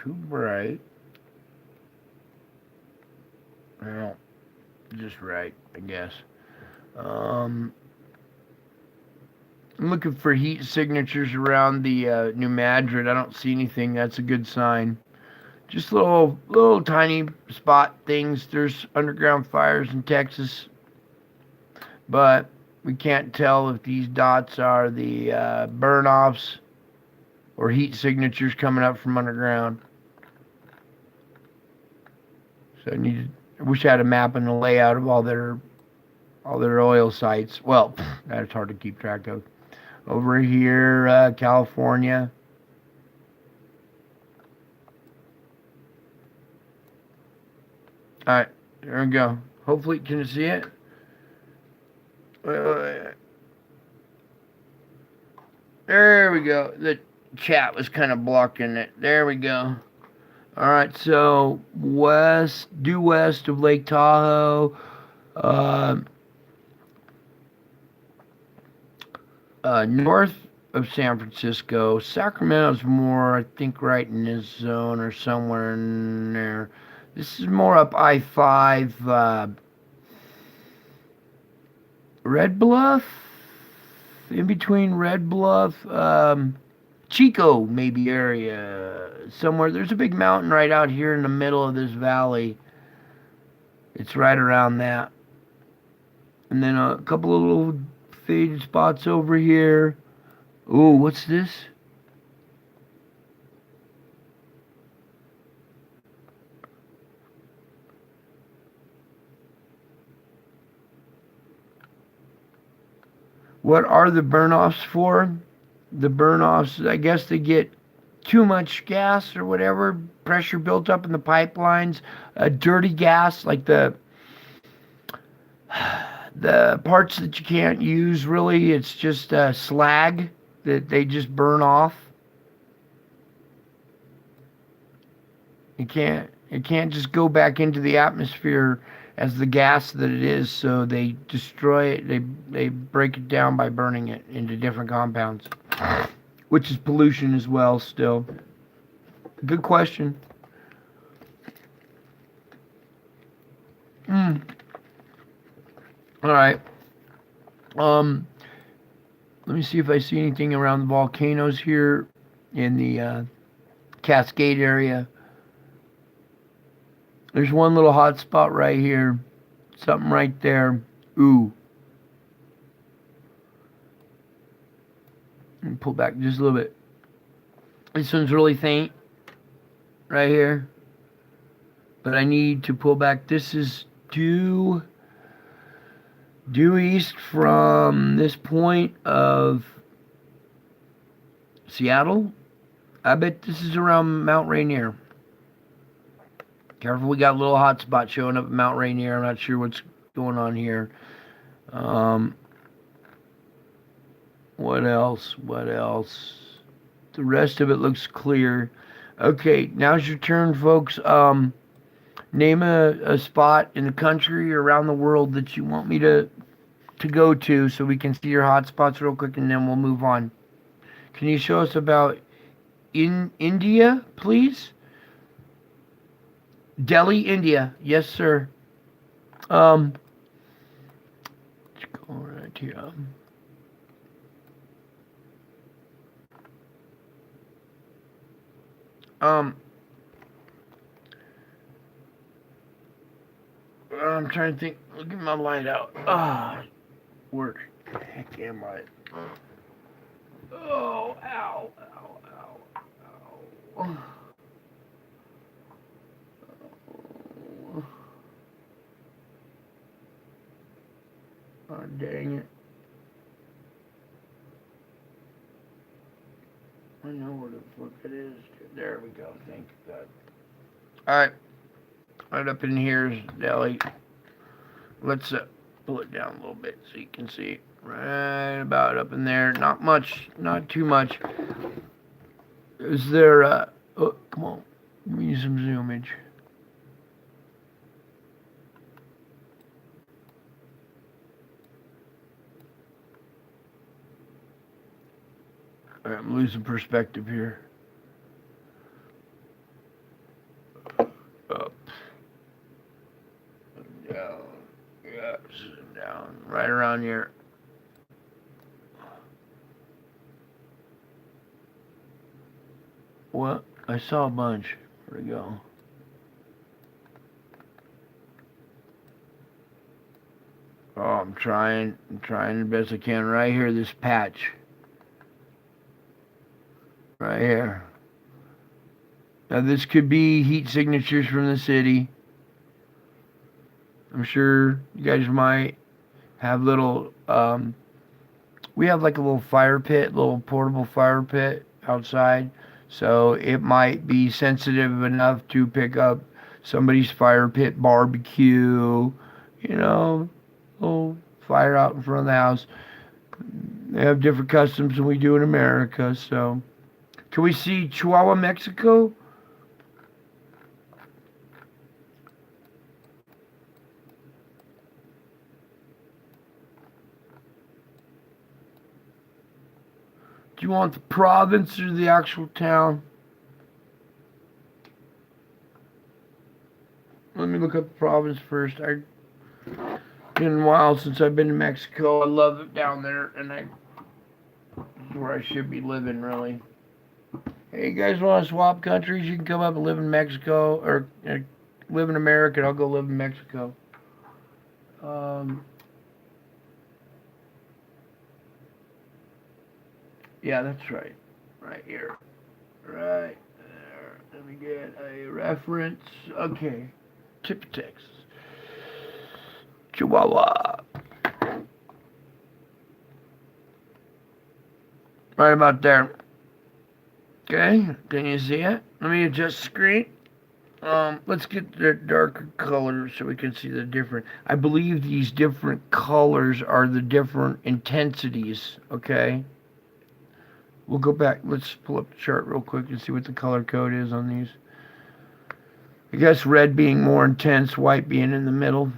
S1: Too bright. Well, just right, I guess. I'm looking for heat signatures around the New Madrid. I don't see anything. That's a good sign. Just little tiny spot things. There's underground fires in Texas, but we can't tell if these dots are the burn-offs or heat signatures coming up from underground. So I wish I had a map and a layout of all their oil sites. Well, that's hard to keep track of. Over here, California. Alright, there we go. Hopefully, can you see it? There we go. The chat was kind of blocking it. There we go. Alright, so due west of Lake Tahoe, north of San Francisco. Sacramento's more, I think, right in this zone or somewhere in there. This is more up I-5, Red Bluff, in between Red Bluff, Chico maybe area, somewhere. There's a big mountain right out here in the middle of this valley. It's right around that. And then a couple of little faded spots over here. Ooh, what's this? What are the burn-offs for? The burn-offs, I guess they get too much gas or whatever, pressure built up in the pipelines, dirty gas, like the parts that you can't use, really. It's just slag that they just burn off. It can't just go back into the atmosphere as the gas that it is, so they destroy it. They break it down by burning it into different compounds, which is pollution as well still. Good question. All right. Let me see if I see anything around the volcanoes here in the Cascade area. There's one little hot spot right here. Something right there. Ooh. Let me pull back just a little bit. This one's really faint. Right here. But I need to pull back. This is due east from this point of Seattle. I bet this is around Mount Rainier. Careful, we got a little hot spot showing up at Mount Rainier. I'm not sure what's going on here. What else? The rest of it looks clear. Okay, now's your turn, folks. Name a spot in the country or around the world that you want me to go to so we can see your hot spots real quick, and then we'll move on. Can you show us about in India, please? Delhi, India. Yes, sir. Let's go right here. I'm trying to think. Look at my light out. Where the heck am I? Oh, ow. Oh, dang it. I know where the fuck it is. There we go. Thank God. Alright. Right up in here is Delhi. Let's pull it down a little bit so you can see. Right about up in there. Not much. Not too much. Is there oh, come on. Give me some zoomage. Alright, I'm losing perspective here. Up. Down. Yeah, down. Right around here. What? I saw a bunch. Where'd it go? Oh, I'm trying the best I can. Right here, this patch. Right here. Now this could be heat signatures from the city. I'm sure you guys might have little, we have like a little fire pit, little portable fire pit outside. So it might be sensitive enough to pick up somebody's fire pit barbecue, you know, little fire out in front of the house. They have different customs than we do in America, so. Can we see Chihuahua, Mexico? Do you want the province or the actual town? Let me look up the province first. It's been a while since I've been to Mexico. I love it down there, and it's where I should be living, really. Hey, you guys want to swap countries? You can come up and live in Mexico, or live in America, and I'll go live in Mexico. Yeah, that's right. Right here. Right there. Let me get a reference. Okay. Tip of Texas. Chihuahua. Right about there. Okay, can you see it? Let me adjust the screen. Let's get the darker colors so we can see the different. I believe these different colors are the different intensities, okay? We'll go back. Let's pull up the chart real quick and see what the color code is on these. I guess red being more intense, white being in the middle.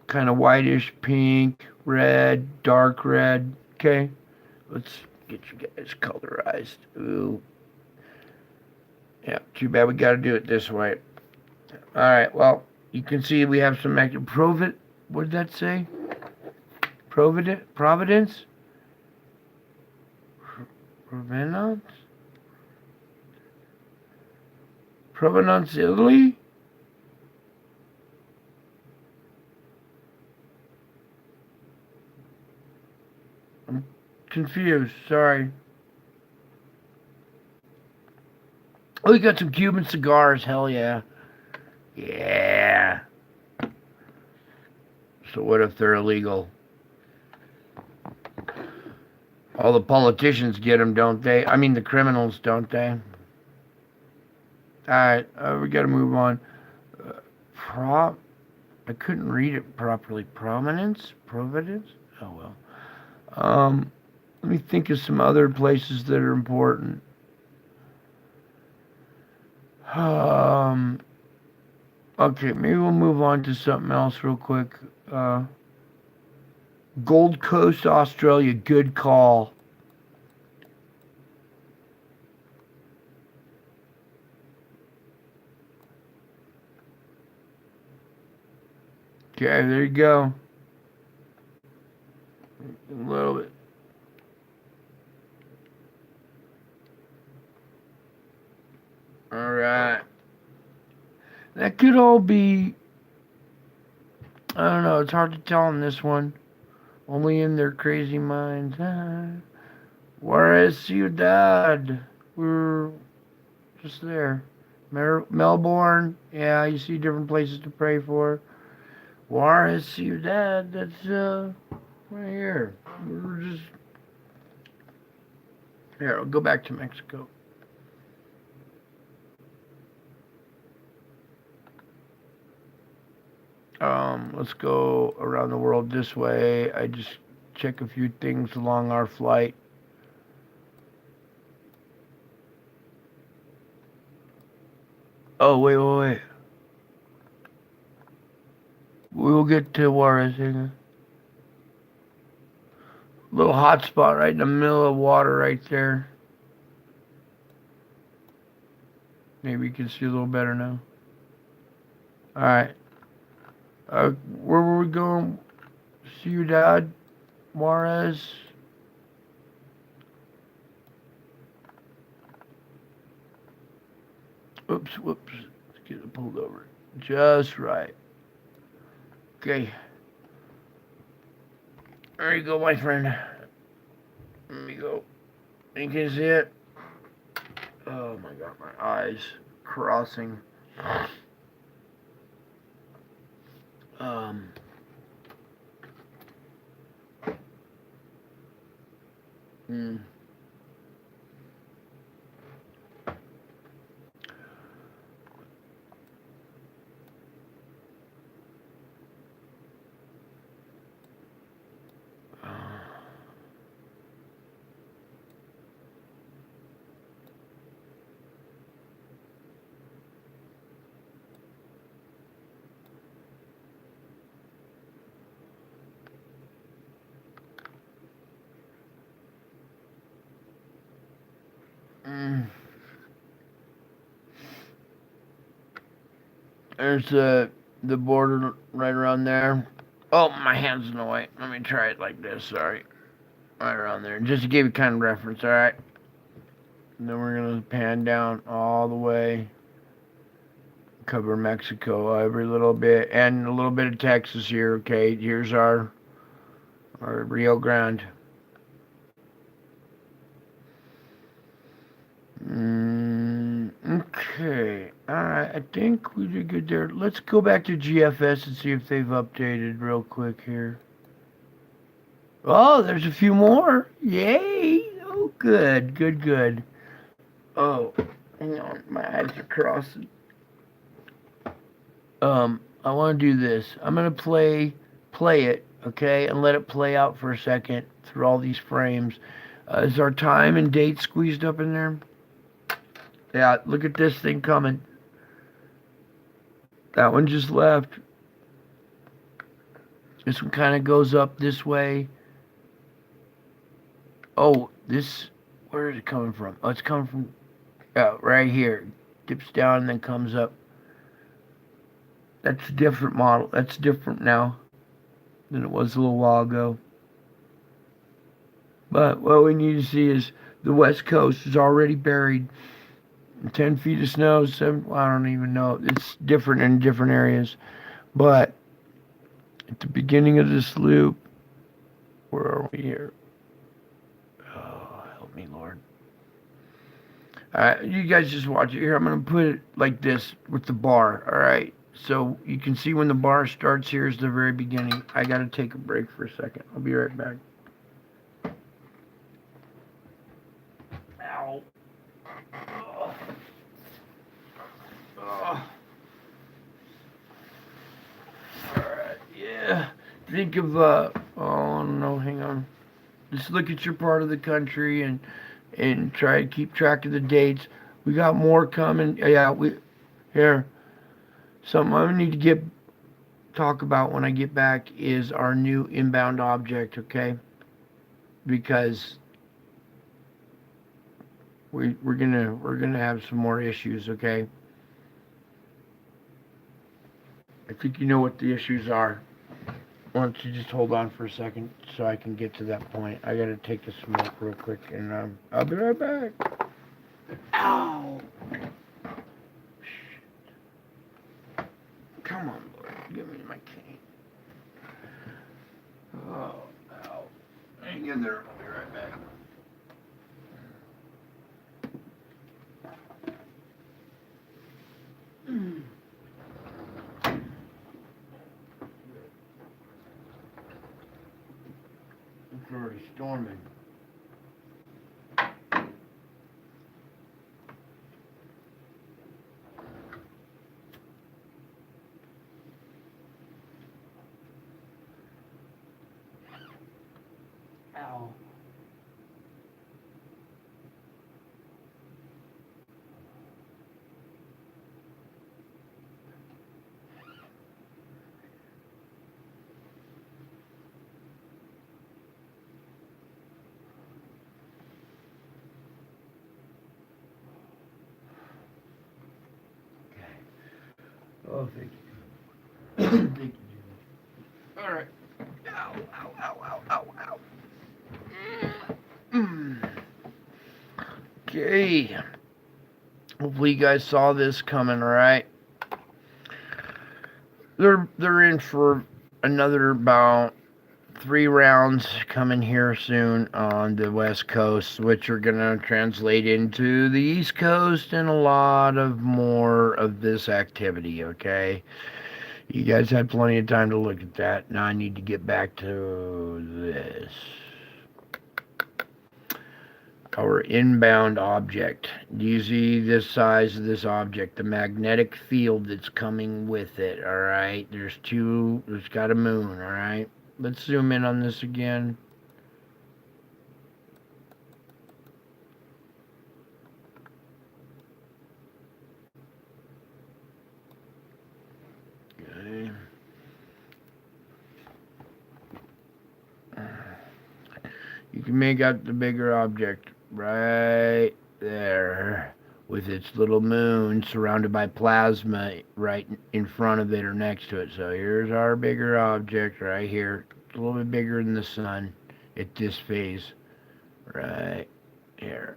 S1: Kind of whitish, pink, red, dark red. Okay, let's get you guys colorized. Ooh. Yeah, too bad we got to do it this way. All right, well, you can see we have some what did that say? Providence? Provenance? Provenance, Italy? I'm confused, sorry. Oh, you got some Cuban cigars, hell yeah. Yeah. So what if they're illegal? All the politicians get them, don't they? I mean, the criminals, don't they? Alright, we gotta move on. I couldn't read it properly. Providence? Oh well. Let me think of some other places that are important. Okay, maybe we'll move on to something else real quick. Gold Coast, Australia, good call. Okay, there you go. A little bit. All right. That could all be, I don't know, it's hard to tell on this one. Only in their crazy minds. Juarez Ciudad. We're just there. Melbourne. Yeah, you see different places to pray for. Juarez Ciudad. That's right here. We're just... Here, I'll go back to Mexico. Let's go around the world this way. I just check a few things along our flight. Oh, wait. We'll get to Juarez. Little hot spot right in the middle of water right there. Maybe you can see a little better now. Alright. Where were we going? Ciudad Juarez. Whoops. Let's get it pulled over. Just right. Okay. There you go, my friend. Let me go. You can see it? Oh my God, my eyes crossing. There's the border right around there. Oh, my hand's in the way. Let me try it like this, sorry. Right around there. Just to give you kind of reference, alright? And then we're going to pan down all the way. Cover Mexico every little bit. And a little bit of Texas here, okay? Here's our Rio Grande. Okay, alright, I think we did good there. Let's go back to GFS and see if they've updated real quick here. Oh, there's a few more. Yay! Oh, good. Oh, hang on, my eyes are crossing. I want to do this. I'm going to play it, okay, and let it play out for a second through all these frames. Is our time and date squeezed up in there? Yeah, look at this thing coming. That one just left. This one kind of goes up this way. Oh, where is it coming from? Oh, it's coming from right here. dips down and then comes up. That's a different model. That's different now than it was a little while ago. But what we need to see is the West Coast is already buried. 10 feet of snow, I don't even know. It's different in different areas. But at the beginning of this loop, where are we here? Oh, help me, Lord. You guys just watch it here. I'm going to put it like this with the bar, all right? So you can see when the bar starts, here's the very beginning. I got to take a break for a second. I'll be right back. Ow. Oh. Oh. Alright, yeah. Think of, oh no, hang on. Just look at your part of the country and try to keep track of the dates. We got more coming. Yeah, here. Something I need to talk about when I get back is our new inbound object, okay? Because we're gonna have some more issues, okay? I think you know what the issues are. Why don't you just hold on for a second so I can get to that point. I gotta take a smoke real quick and I'll be right back. Ow! Come on, Lord. Give me my cane. Oh, ow. Hang in there. I'll be right back. It's already storming. Ow. Oh, thank you. Thank you, Jesus. All right. Ow, ow, ow, ow, ow, ow. Okay. Hopefully you guys saw this coming, all right? They're in for another about 3 rounds coming here soon on the West Coast, which are going to translate into the East Coast and a lot of more of this activity, okay? You guys had plenty of time to look at that. Now I need to get back to this. Our inbound object. Do you see this size of this object? The magnetic field that's coming with it, all right? There's got a moon, all right? Let's zoom in on this again. Okay. You can make out the bigger object right there with its little moon surrounded by plasma right in front of it or next to it. So here's our bigger object right here. It's a little bit bigger than the sun at this phase right here.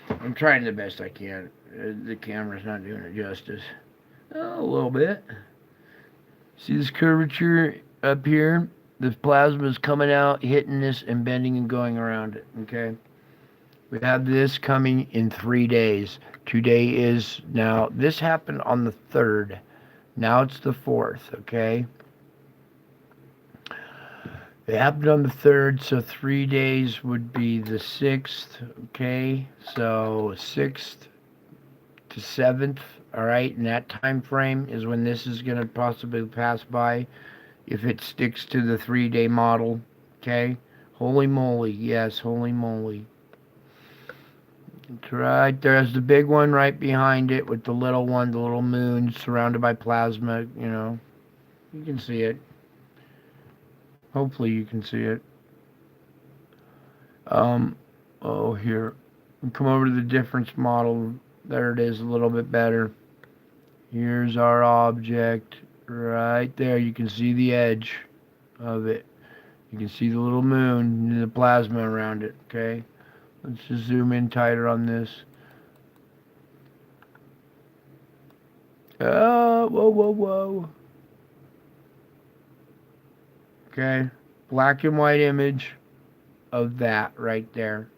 S1: I'm trying the best I can. The camera's not doing it justice. Oh, a little bit. See this curvature up here? The plasma is coming out, hitting this, and bending and going around it, okay? We have this coming in 3 days. Today is now, this happened on the 3rd. Now it's the 4th, okay? It happened on the 3rd, so 3 days would be the 6th, okay? So 6th to 7th, all right? And that time frame is when this is going to possibly pass by. If it sticks to the 3-day model, okay? Holy moly, yes, holy moly. It's right there's the big one right behind it with the little one, the little moon surrounded by plasma, you know. You can see it. Hopefully you can see it. Oh, here. Come over to the difference model There it is, a little bit better. Here's our object right there. You can see the edge of it. You can see the little moon and the plasma around it, okay? Let's just zoom in tighter on this. Whoa, whoa, whoa. Okay, black and white image of that right there.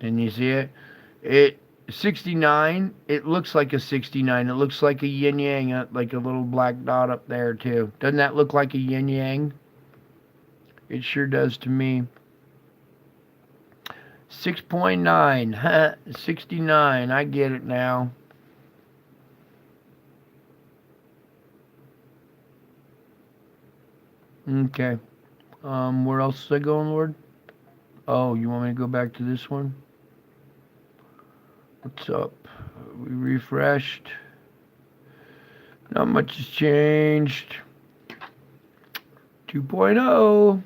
S1: And you see it? 69, it looks like a 69. It looks like a yin-yang, like a little black dot up there too. Doesn't that look like a yin-yang? It sure does to me. 6.9, 69, I get it now. Okay. Where else is I going, Lord? Oh, you want me to go back to this one? What's up? We refreshed. Not much has changed. 2.0.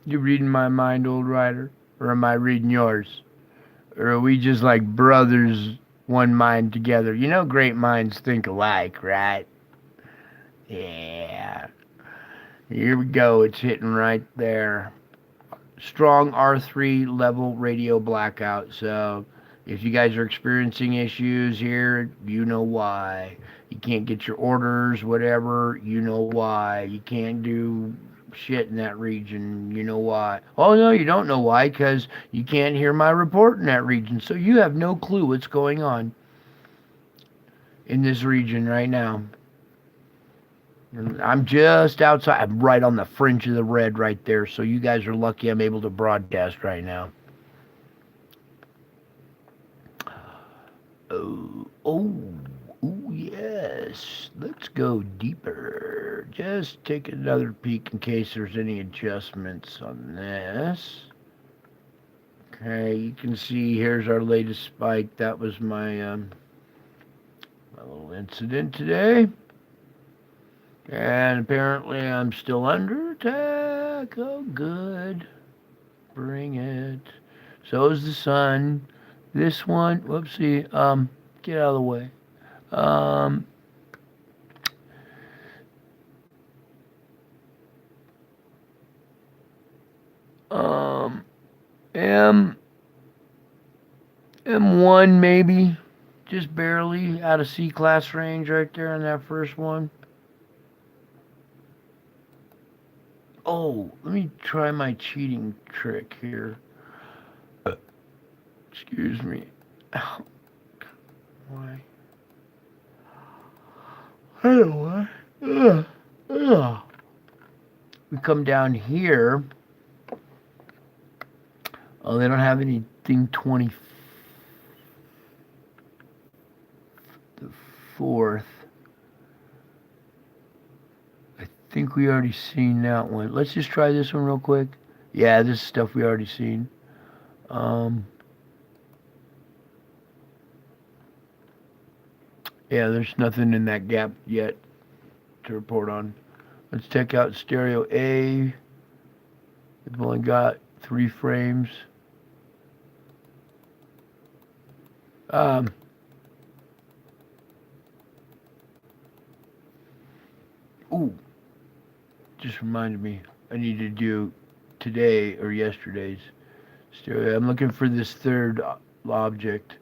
S1: You reading my mind, old writer? Or am I reading yours? Or are we just like brothers, one mind together? You know great minds think alike, right? Yeah. Here we go. It's hitting right there. Strong R3 level radio blackout. So if you guys are experiencing issues here, you know why. You can't get your orders, whatever, you know why. You can't do shit in that region, you know why. Oh no, you don't know why, because you can't hear my report in that region. So you have no clue what's going on in this region right now. I'm just outside. I'm right on the fringe of the red right there. So you guys are lucky I'm able to broadcast right now. Oh, yes. Let's go deeper. Just take another peek in case there's any adjustments on this. Okay, you can see here's our latest spike. That was my little incident today. And apparently I'm still under attack. Oh, good. Bring it. So is the sun. This one, whoopsie, get out of the way. M1 maybe, just barely out of C-class range right there in that first one. Oh, let me try my cheating trick here. Excuse me. Ow. Why? I don't know why. We come down here. Oh, they don't have anything 24th. I think we already seen that one. Let's just try this one real quick. Yeah, this is stuff we already seen. Yeah, there's nothing in that gap yet to report on. Let's check out stereo A. We've only got 3 frames. Ooh, just reminded me, I need to do today or yesterday's stereo. I'm looking for this third object.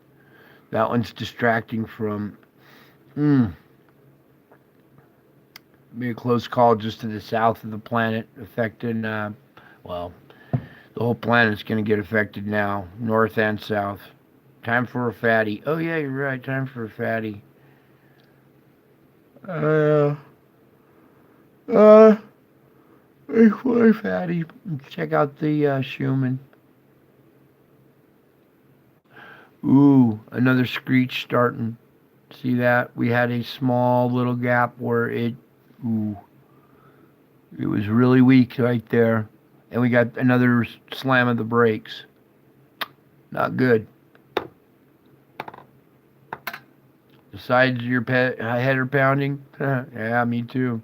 S1: That one's distracting from, be a close call just to the south of the planet, affecting, well, the whole planet's going to get affected now, north and south. Time for a fatty. Oh yeah, you're right, time for a fatty. Fatty. Check out the Schumann. Ooh, another screech starting. See that? We had a small little gap where it was really weak right there. And we got another slam of the brakes. Not good. The sides of your head are pounding? Yeah, me too.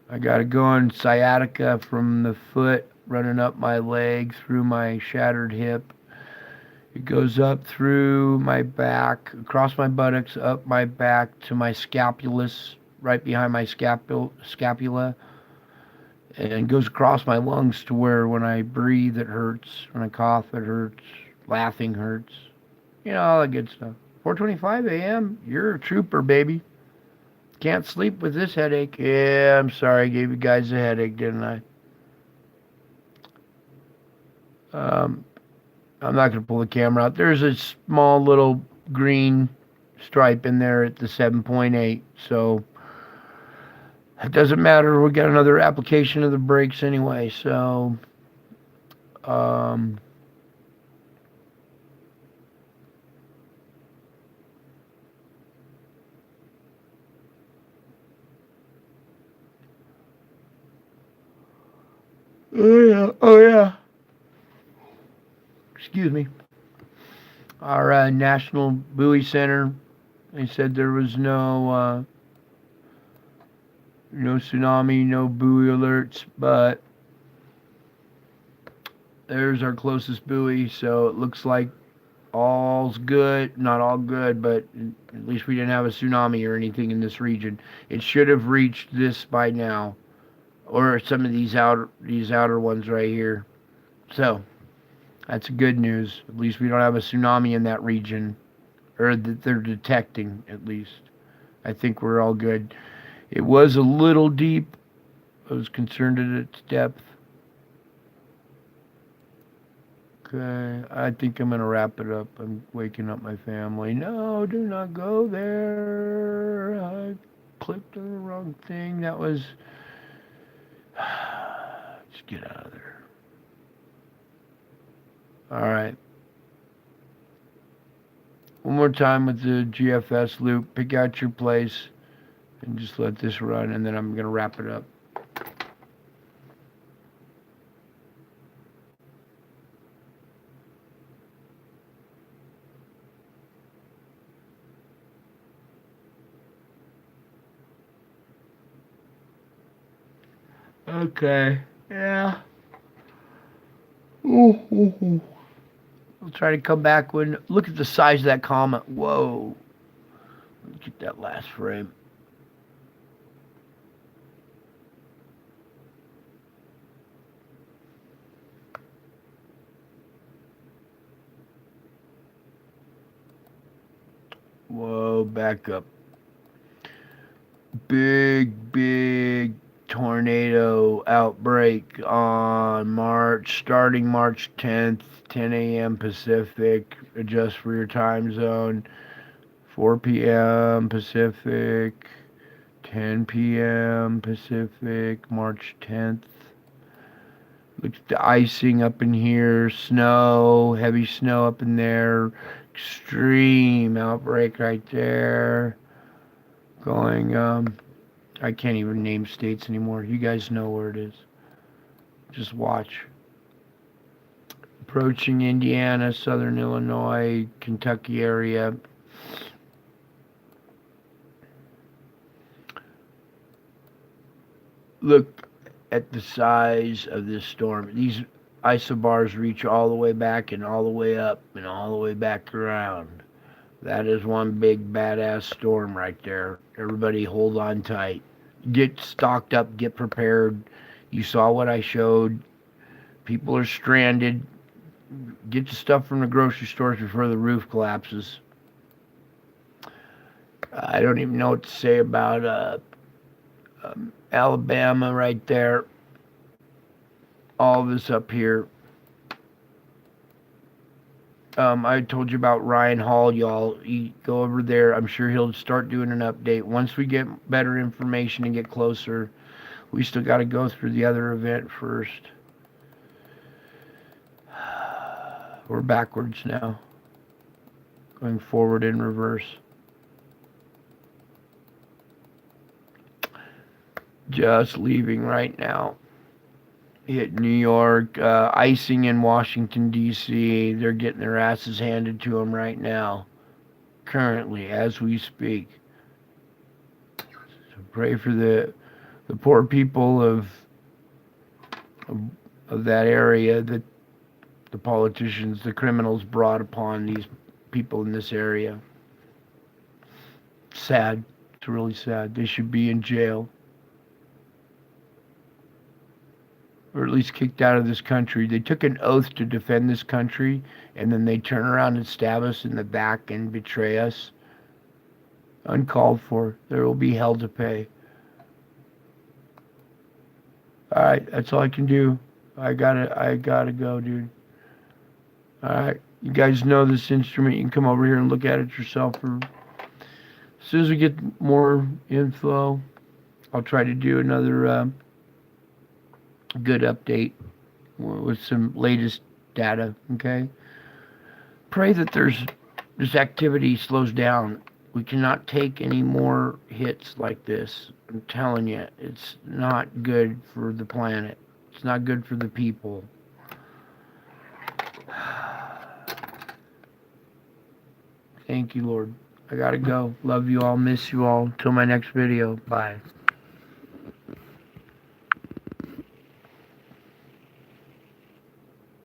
S1: I got it going sciatica from the foot, running up my leg, through my shattered hip. It goes up through my back, across my buttocks, up my back to my scapulus, right behind my scapula, and goes across my lungs to where when I breathe it hurts, when I cough it hurts, laughing hurts. You know, all that good stuff. 4:25 a.m., you're a trooper, baby. Can't sleep with this headache. Yeah, I'm sorry, I gave you guys a headache, didn't I? I'm not going to pull the camera out. There's a small little green stripe in there at the 7.8, so it doesn't matter. We got another application of the brakes anyway, so oh yeah. Excuse me. Our National Buoy Center, they said there was no tsunami, no buoy alerts, but there's our closest buoy, so it looks like all's good. Not all good, but at least we didn't have a tsunami or anything in this region. It should have reached this by now, or some of these outer ones right here. So that's good news. At least we don't have a tsunami in that region, or that they're detecting, at least. I think we're all good. It was a little deep. I was concerned at its depth. Okay, I think I'm going to wrap it up. I'm waking up my family. No, do not go there. I clicked on the wrong thing. That was... Just get out of there. All right. One more time with the GFS loop. Pick out your place and just let this run, and then I'm going to wrap it up. Okay. Yeah. Ooh. I'll try to come back when... Look at the size of that comet. Whoa. Let me get that last frame. Whoa, back up. Big tornado outbreak on starting March 10th, 10 a.m. Pacific. Adjust for your time zone. 4 p.m. Pacific, 10 p.m. Pacific, March 10th. Look at the icing up in here, snow, heavy snow up in there, extreme outbreak right there. Going, I can't even name states anymore. You guys know where it is. Just watch. Approaching Indiana, southern Illinois, Kentucky area. Look at the size of this storm. These isobars reach all the way back and all the way up and all the way back around. That is one big badass storm right there. Everybody hold on tight. Get stocked up, get prepared. You saw what I showed. People are stranded. Get the stuff from the grocery stores before the roof collapses. I don't even know what to say about Alabama right there. All this up here. I told you about Ryan Hall, y'all. You go over there. I'm sure he'll start doing an update. Once we get better information and get closer, we still got to go through the other event first. We're backwards now. Going forward in reverse. Just leaving right now. Hit New York, icing in Washington, D.C. They're getting their asses handed to them right now. Currently, as we speak. So pray for the poor people of that area that the politicians, the criminals brought upon these people in this area. Sad. It's really sad. They should be in jail. Or at least kicked out of this country. They took an oath to defend this country, and then they turn around and stab us in the back and betray us. Uncalled for. There will be hell to pay. Alright, that's all I can do. I gotta go, dude. Alright, you guys know this instrument. You can come over here and look at it yourself. As soon as we get more info, I'll try to do another good update with some latest data, okay? Pray that this activity slows down. We cannot take any more hits like this. I'm telling you, it's not good for the planet. It's not good for the people. Thank you, Lord. I gotta go. Love you all. Miss you all. Till my next video. Bye.